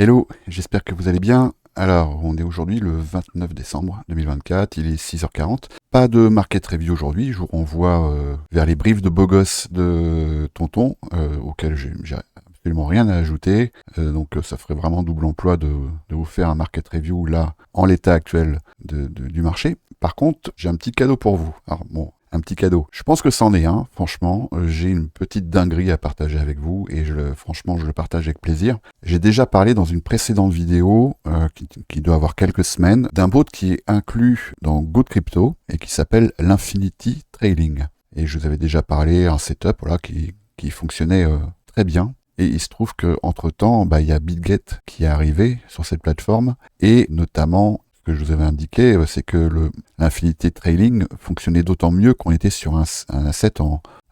Hello, j'espère que vous allez bien. Alors, on est aujourd'hui le 29 décembre 2024, il est 6h40. Pas de market review aujourd'hui, je vous renvoie vers les briefs de beau gosse de Tonton, auxquels j'ai absolument rien à ajouter. Donc ça ferait vraiment double emploi de vous faire un market review là, en l'état actuel du marché. Par contre, j'ai un petit cadeau pour vous. Alors bon, un petit cadeau. Je pense que c'en est un, franchement. J'ai une petite dinguerie à partager avec vous et franchement, je le partage avec plaisir. J'ai déjà parlé dans une précédente vidéo, qui doit avoir quelques semaines, d'un bot qui est inclus dans Good Crypto et qui s'appelle l'Infinity Trailing. Et je vous avais déjà parlé un setup voilà, qui fonctionnait très bien. Et il se trouve qu'entre temps, il y a BitGet qui est arrivé sur cette plateforme et notamment ce que je vous avais indiqué, c'est que l'Infinity Trailing fonctionnait d'autant mieux qu'on était sur un asset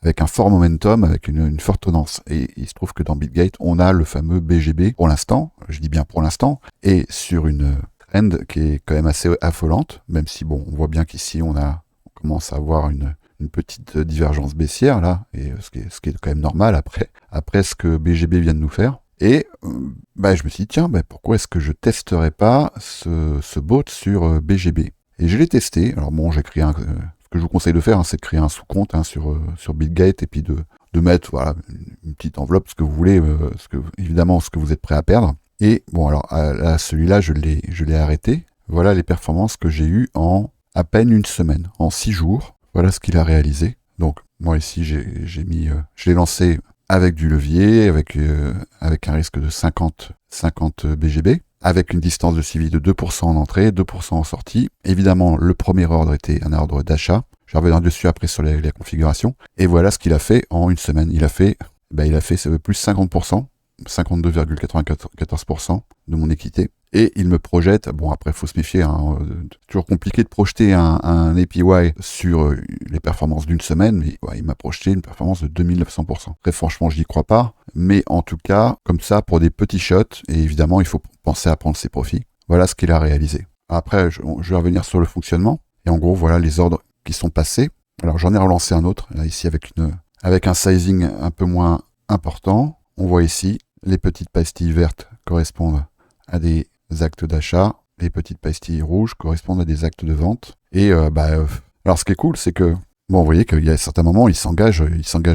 avec un fort momentum, avec une forte tendance. Et il se trouve que dans BitGet, on a le fameux BGB pour l'instant, je dis bien pour l'instant, et sur une trend qui est quand même assez affolante, même si bon, on voit bien qu'ici on commence à avoir une petite divergence baissière là, et ce qui est quand même normal après ce que BGB vient de nous faire. Et je me suis dit, tiens, pourquoi est-ce que je testerais pas ce bot sur BGB? Et je l'ai testé. Alors bon, j'ai créé ce que je vous conseille de faire, c'est de créer un sous-compte sur BitGet et puis de mettre voilà, une petite enveloppe, ce que vous voulez, évidemment ce que vous êtes prêt à perdre. Et bon, alors là, celui-là, je l'ai arrêté. Voilà les performances que j'ai eues en à peine une semaine, en 6 jours. Voilà ce qu'il a réalisé. Donc moi ici, je l'ai lancé avec du levier, avec un risque de 50 BGB, avec une distance de suivi de 2% en entrée, 2% en sortie. Évidemment, le premier ordre était un ordre d'achat. Je vais revenir dessus après sur les configurations. Et voilà ce qu'il a fait en une semaine. Il a fait plus 50%, 52,94% de mon équité. Et il me projette, bon après il faut se méfier, toujours compliqué de projeter un APY sur les performances d'une semaine, mais il m'a projeté une performance de 2900%. Très franchement, je n'y crois pas, mais en tout cas, comme ça, pour des petits shots, et évidemment, il faut penser à prendre ses profits. Voilà ce qu'il a réalisé. Après, je vais revenir sur le fonctionnement, et en gros, voilà les ordres qui sont passés. Alors j'en ai relancé un autre, là ici avec un sizing un peu moins important. On voit ici, les petites pastilles vertes correspondent à des actes d'achat, les petites pastilles rouges correspondent à des actes de vente. Et alors ce qui est cool, c'est que bon, vous voyez qu'il y a certains moments, il s'engage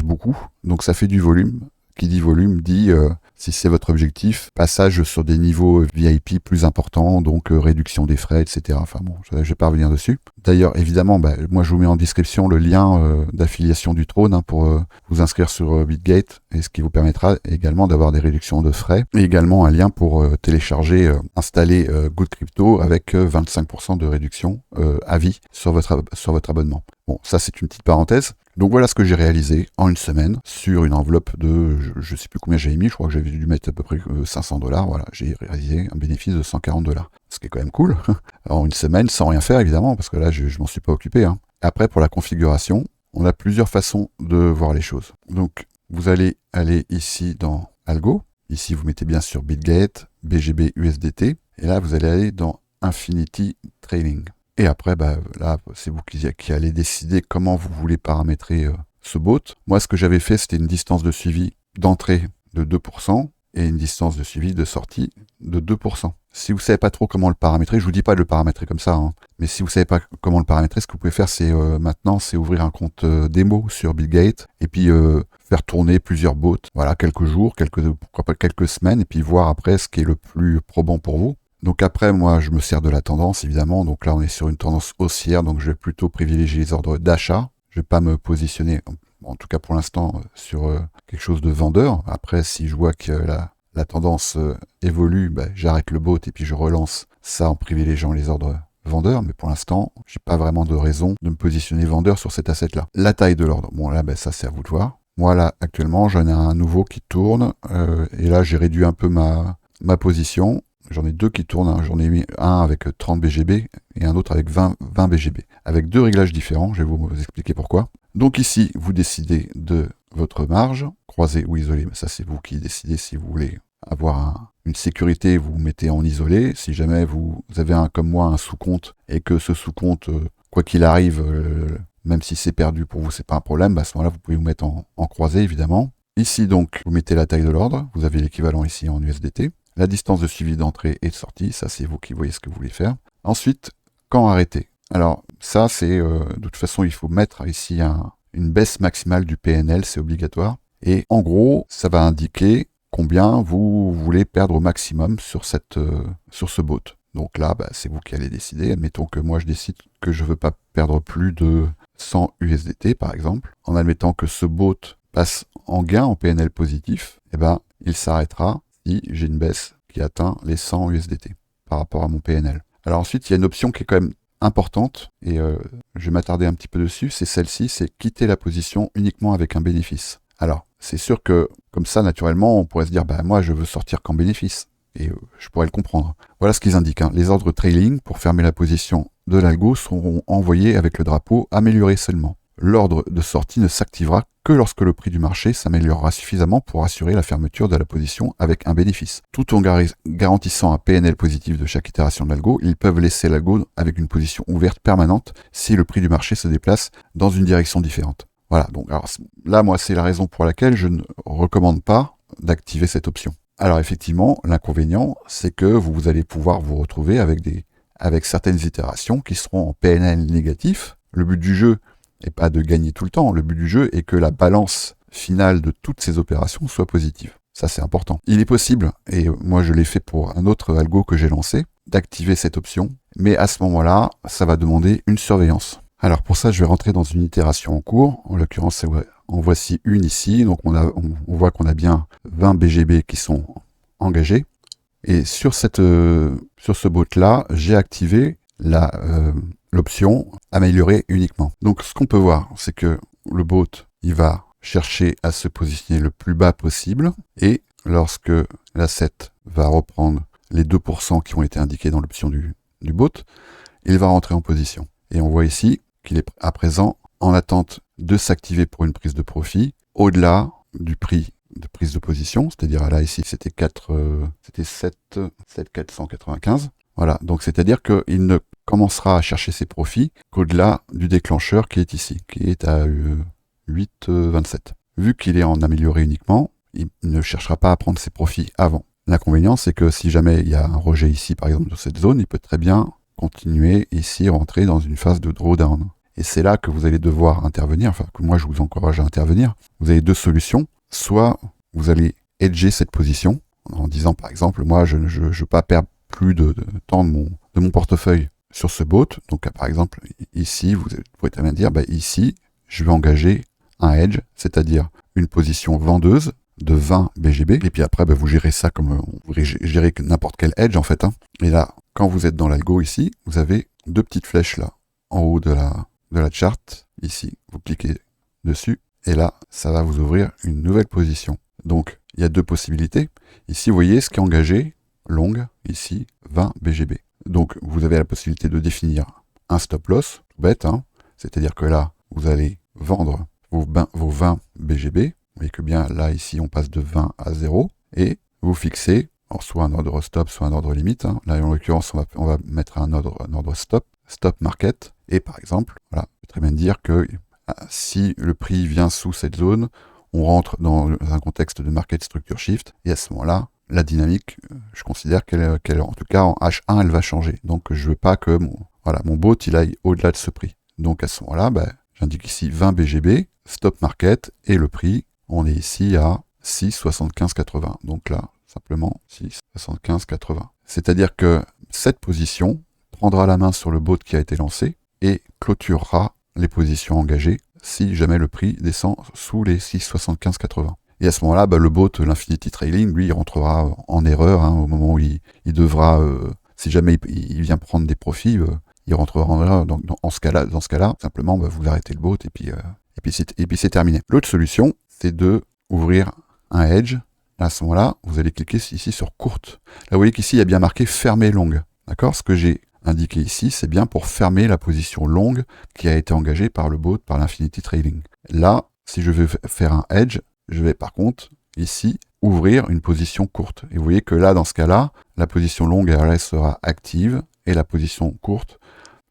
beaucoup, donc ça fait du volume. Qui dit volume dit, si c'est votre objectif, passage sur des niveaux VIP plus importants, donc réduction des frais, etc. Enfin bon, je vais pas revenir dessus. D'ailleurs, évidemment, moi je vous mets en description le lien d'affiliation du trône pour vous inscrire sur BitGet, et ce qui vous permettra également d'avoir des réductions de frais, et également un lien pour télécharger, installer Good Crypto avec 25% de réduction à vie sur votre abonnement. Bon, ça c'est une petite parenthèse. Donc voilà ce que j'ai réalisé en une semaine sur une enveloppe de, je sais plus combien j'avais mis, je crois que j'avais dû mettre à peu près $500. Voilà, j'ai réalisé un bénéfice de $140. Ce qui est quand même cool. En une semaine, sans rien faire évidemment, parce que là je m'en suis pas occupé. Après, pour la configuration, on a plusieurs façons de voir les choses. Donc vous allez aller ici dans Algo. Ici vous mettez bien sur BitGet, BGB, USDT. Et là vous allez aller dans Infinity Trailing. Et après, là, c'est vous qui allez décider comment vous voulez paramétrer ce bot. Moi, ce que j'avais fait, c'était une distance de suivi d'entrée de 2% et une distance de suivi de sortie de 2%. Si vous ne savez pas trop comment le paramétrer, je vous dis pas de le paramétrer comme ça, mais si vous ne savez pas comment le paramétrer, ce que vous pouvez faire, c'est maintenant, c'est ouvrir un compte démo sur BitGet et puis faire tourner plusieurs bots, voilà, quelques jours, pourquoi pas quelques semaines, et puis voir après ce qui est le plus probant pour vous. Donc après, moi, je me sers de la tendance, évidemment. Donc là, on est sur une tendance haussière, donc je vais plutôt privilégier les ordres d'achat. Je vais pas me positionner, en tout cas pour l'instant, sur quelque chose de vendeur. Après, si je vois que la tendance évolue, j'arrête le bot et puis je relance ça en privilégiant les ordres vendeurs. Mais pour l'instant, j'ai pas vraiment de raison de me positionner vendeur sur cet asset-là. La taille de l'ordre, bon là, ça c'est à vous de voir. Moi là, actuellement, j'en ai un nouveau qui tourne. Et là, j'ai réduit un peu ma position. J'en ai deux qui tournent, j'en ai mis un avec 30 BGB et un autre avec 20 BGB, avec deux réglages différents, je vais vous expliquer pourquoi. Donc ici, vous décidez de votre marge, croisée ou isolée, mais ça c'est vous qui décidez si vous voulez avoir une sécurité, vous vous mettez en isolé. Si jamais vous avez comme moi un sous-compte et que ce sous-compte, quoi qu'il arrive, même si c'est perdu pour vous, c'est pas un problème, à ce moment-là, vous pouvez vous mettre en croisée évidemment. Ici donc, vous mettez la taille de l'ordre, vous avez l'équivalent ici en USDT. la distance de suivi d'entrée et de sortie, ça c'est vous qui voyez ce que vous voulez faire. Ensuite, quand arrêter. Alors ça c'est, de toute façon il faut mettre ici une baisse maximale du PNL, c'est obligatoire. Et en gros, ça va indiquer combien vous voulez perdre au maximum sur ce bot. Donc là, c'est vous qui allez décider. Admettons que moi je décide que je ne veux pas perdre plus de 100 USDT par exemple. En admettant que ce bot passe en gain en PNL positif, il s'arrêtera si j'ai une baisse qui atteint les 100 USDT par rapport à mon PNL. Alors ensuite, il y a une option qui est quand même importante, et je vais m'attarder un petit peu dessus, c'est celle-ci, c'est quitter la position uniquement avec un bénéfice. Alors, c'est sûr que, comme ça, naturellement, on pourrait se dire, moi, je veux sortir qu'en bénéfice, et je pourrais le comprendre. Voilà ce qu'ils indiquent. Les ordres trailing, pour fermer la position de l'algo, seront envoyés avec le drapeau amélioré seulement. L'ordre de sortie ne s'activera que lorsque le prix du marché s'améliorera suffisamment pour assurer la fermeture de la position avec un bénéfice. Tout en garantissant un PNL positif de chaque itération de l'algo, ils peuvent laisser l'algo avec une position ouverte permanente si le prix du marché se déplace dans une direction différente. Voilà, donc alors, là, moi, c'est la raison pour laquelle je ne recommande pas d'activer cette option. Alors effectivement, l'inconvénient, c'est que vous allez pouvoir vous retrouver avec certaines itérations qui seront en PNL négatif. Le but du jeu n'est pas de gagner tout le temps, le but du jeu est que la balance finale de toutes ces opérations soit positive. Ça, c'est important. Il est possible, et moi je l'ai fait pour un autre algo que j'ai lancé, d'activer cette option, mais à ce moment-là, ça va demander une surveillance. Alors pour ça, je vais rentrer dans une itération en cours, en l'occurrence, en voici une ici, donc on voit qu'on a bien 20 BGB qui sont engagés, et sur ce bot-là, j'ai activé l'option améliorer uniquement. Donc ce qu'on peut voir, c'est que le bot, il va chercher à se positionner le plus bas possible, et lorsque l'asset va reprendre les 2% qui ont été indiqués dans l'option du bot, il va rentrer en position. Et on voit ici qu'il est à présent en attente de s'activer pour une prise de profit au-delà du prix de prise de position, c'est-à-dire là ici c'était 7,495. Voilà, donc c'est-à-dire qu'il ne commencera à chercher ses profits qu'au-delà du déclencheur qui est ici, qui est à 8,27. Vu qu'il est en amélioré uniquement, il ne cherchera pas à prendre ses profits avant. L'inconvénient, c'est que si jamais il y a un rejet ici, par exemple, de cette zone, il peut très bien continuer ici, rentrer dans une phase de drawdown. Et c'est là que vous allez devoir intervenir, enfin que moi je vous encourage à intervenir. Vous avez deux solutions. Soit vous allez hedger cette position en disant par exemple, moi je ne veux pas perdre plus de temps de mon portefeuille sur ce bot. Donc par exemple ici, vous pourrez très bien dire, ici je vais engager un hedge, c'est-à-dire une position vendeuse de 20 BGB. Et puis après, vous gérez ça comme vous gérez n'importe quel hedge en fait. Et là, quand vous êtes dans l'algo ici, vous avez deux petites flèches là, en haut de la charte, ici. Vous cliquez dessus, et là, ça va vous ouvrir une nouvelle position. Donc, il y a deux possibilités. Ici, vous voyez ce qui est engagé, longue, ici, 20 BGB. Donc, vous avez la possibilité de définir un stop loss, tout bête, c'est-à-dire que là, vous allez vendre vos 20 BGB. Vous voyez que bien, là, ici, on passe de 20 à 0, et vous fixez soit un ordre stop, soit un ordre limite. Là, en l'occurrence, on va mettre un ordre stop market. Et par exemple, voilà, je peux très bien dire que si le prix vient sous cette zone, on rentre dans un contexte de market structure shift, et à ce moment-là, la dynamique, je considère qu'elle en tout cas en H1, elle va changer. Donc je veux pas que mon bot il aille au-delà de ce prix. Donc à ce moment-là, j'indique ici 20 BGB, stop market, et le prix, on est ici à 6,7580. Donc là, simplement 6,7580. C'est-à-dire que cette position prendra la main sur le bot qui a été lancé et clôturera les positions engagées si jamais le prix descend sous les 6,7580. Et à ce moment-là, le bot, l'Infinity Trailing, lui, il rentrera en erreur au moment où il devra, si jamais il vient prendre des profits, il rentrera en erreur. Donc dans ce cas-là, simplement, vous arrêtez le bot et puis c'est terminé. L'autre solution, c'est de ouvrir un hedge. À ce moment-là, vous allez cliquer ici sur courte. Là, vous voyez qu'ici, il y a bien marqué fermer longue. D'accord ? Ce que j'ai indiqué ici, c'est bien pour fermer la position longue qui a été engagée par le bot, par l'Infinity Trailing. Là, si je veux faire un hedge, je vais par contre, ici, ouvrir une position courte. Et vous voyez que là, dans ce cas-là, la position longue, elle sera active et la position courte,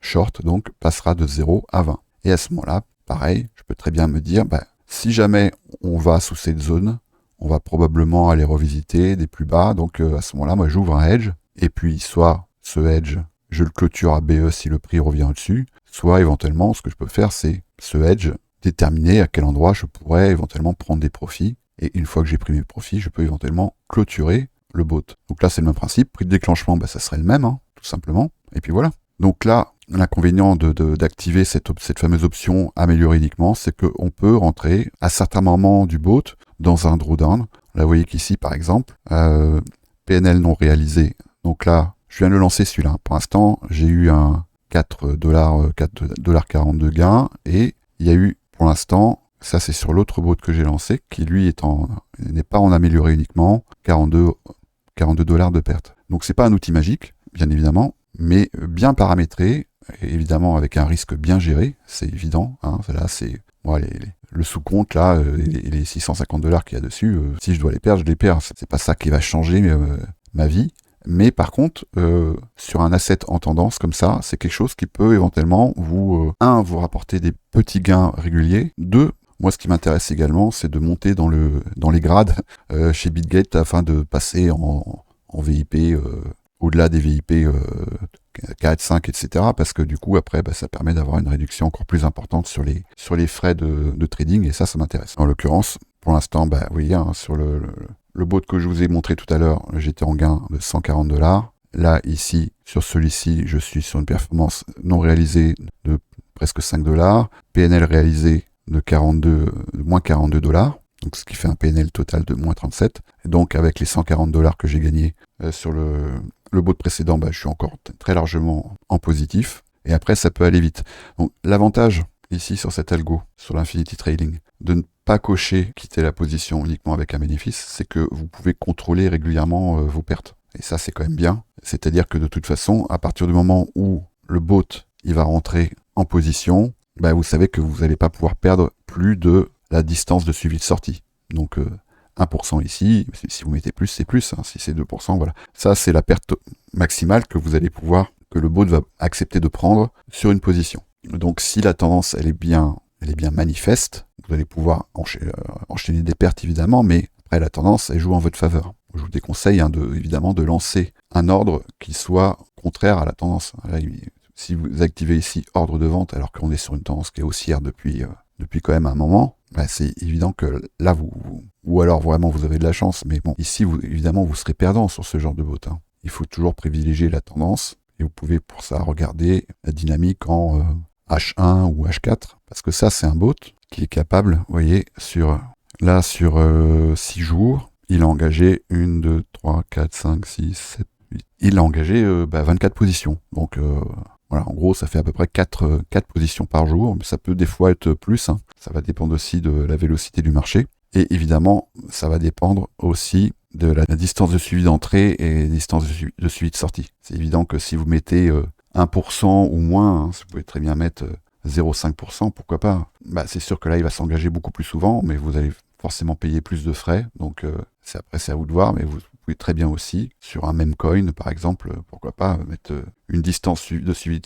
short, donc, passera de 0 à 20. Et à ce moment-là, pareil, je peux très bien me dire, si jamais on va sous cette zone, on va probablement aller revisiter des plus bas. Donc à ce moment-là, moi j'ouvre un hedge, et puis soit ce hedge, je le clôture à BE si le prix revient au-dessus, soit éventuellement, ce que je peux faire, c'est ce hedge, déterminer à quel endroit je pourrais éventuellement prendre des profits. Et une fois que j'ai pris mes profits, je peux éventuellement clôturer le bot. Donc là, c'est le même principe. Prix de déclenchement, ça serait le même, tout simplement. Et puis voilà. Donc là, l'inconvénient d'activer cette fameuse option améliorer uniquement, c'est qu'on peut rentrer à certains moments du bot dans un drawdown. Là, vous voyez qu'ici, par exemple, PNL non réalisé. Donc là, je viens de le lancer celui-là. Pour l'instant, j'ai eu un 4,42$ de gain, et il y a eu, pour l'instant, ça c'est sur l'autre bot que j'ai lancé, qui lui n'est pas en amélioré uniquement, 42$ de perte. Donc c'est pas un outil magique, bien évidemment, mais bien paramétré, évidemment avec un risque bien géré, c'est évident. Là, c'est le sous-compte là, et les 650$ qu'il y a dessus, si je dois les perdre, je les perds. C'est pas ça qui va changer ma vie. Mais par contre, sur un asset en tendance comme ça, c'est quelque chose qui peut éventuellement vous rapporter des petits gains réguliers. 2, moi ce qui m'intéresse également, c'est de monter dans les grades chez BitGate afin de passer en VIP, au-delà des VIP 4, 5, etc. Parce que du coup, après, ça permet d'avoir une réduction encore plus importante sur les frais de trading, et ça m'intéresse. En l'occurrence, pour l'instant, vous voyez, sur le bot que je vous ai montré tout à l'heure, j'étais en gain de 140$. Là, ici, sur celui-ci, je suis sur une performance non réalisée de presque 5$. PNL réalisé de moins 42$. Donc, ce qui fait un PNL total de moins 37. Et donc, avec les 140$ que j'ai gagnés sur le bot précédent, je suis encore très largement en positif. Et après, ça peut aller vite. Donc, l'avantage ici sur cet algo, sur l'Infinity Trading, de ne pas cocher, quitter la position uniquement avec un bénéfice, c'est que vous pouvez contrôler régulièrement vos pertes. Et ça, c'est quand même bien. C'est-à-dire que de toute façon, à partir du moment où le bot il va rentrer en position, vous savez que vous n'allez pas pouvoir perdre plus de la distance de suivi de sortie. Donc 1% ici, si vous mettez plus, c'est plus. Si c'est 2%, voilà. Ça, c'est la perte maximale que le bot va accepter de prendre sur une position. Donc si la tendance elle est bien manifeste, vous allez pouvoir enchaîner des pertes évidemment, mais après la tendance elle joue en votre faveur. Je vous déconseille évidemment de lancer un ordre qui soit contraire à la tendance. Là, si vous activez ici ordre de vente alors qu'on est sur une tendance qui est haussière depuis quand même un moment, c'est évident que là ou alors vraiment vous avez de la chance, mais bon, ici évidemment vous serez perdant sur ce genre de bot. Il faut toujours privilégier la tendance, et vous pouvez pour ça regarder la dynamique en H1 ou H4, parce que ça c'est un bot qui est capable, vous voyez, sur 6 jours, il a engagé 1, 2, 3, 4, 5, 6, 7, 8, il a engagé 24 positions, donc voilà, en gros ça fait à peu près 4 positions par jour, mais ça peut des fois être plus, ça va dépendre aussi de la vélocité du marché, et évidemment ça va dépendre aussi de la distance de suivi d'entrée et distance de suivi de sortie. C'est évident que si vous mettez 1% ou moins, vous pouvez très bien mettre 0,5%, pourquoi pas. C'est sûr que là, il va s'engager beaucoup plus souvent, mais vous allez forcément payer plus de frais. Donc, c'est à vous de voir, mais vous pouvez très bien aussi, sur un même coin, par exemple, pourquoi pas, mettre une distance de suivi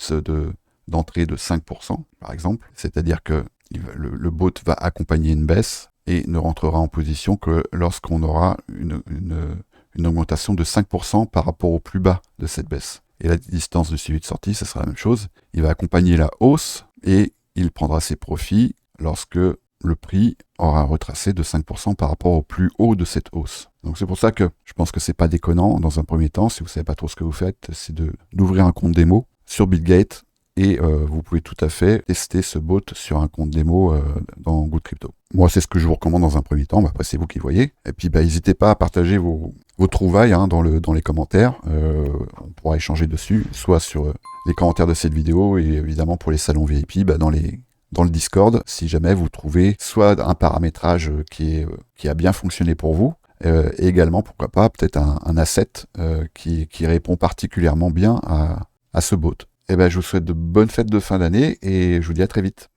d'entrée de 5%, par exemple. C'est-à-dire que le bot va accompagner une baisse et ne rentrera en position que lorsqu'on aura une augmentation de 5% par rapport au plus bas de cette baisse. Et la distance de suivi de sortie, ça sera la même chose. Il va accompagner la hausse et il prendra ses profits lorsque le prix aura retracé de 5% par rapport au plus haut de cette hausse. Donc c'est pour ça que je pense que c'est pas déconnant dans un premier temps, si vous savez pas trop ce que vous faites, c'est d'ouvrir un compte démo sur BitGate, et vous pouvez tout à fait tester ce bot sur un compte démo dans Good Crypto. Moi, c'est ce que je vous recommande dans un premier temps. Après, c'est vous qui voyez. Et puis, n'hésitez pas à partager vos trouvailles dans les commentaires. On pourra échanger dessus, soit sur les commentaires de cette vidéo, et évidemment pour les salons VIP, dans le Discord, si jamais vous trouvez soit un paramétrage qui a bien fonctionné pour vous, et également, pourquoi pas, peut-être un asset qui répond particulièrement bien à ce bot. Je vous souhaite de bonnes fêtes de fin d'année, et je vous dis à très vite.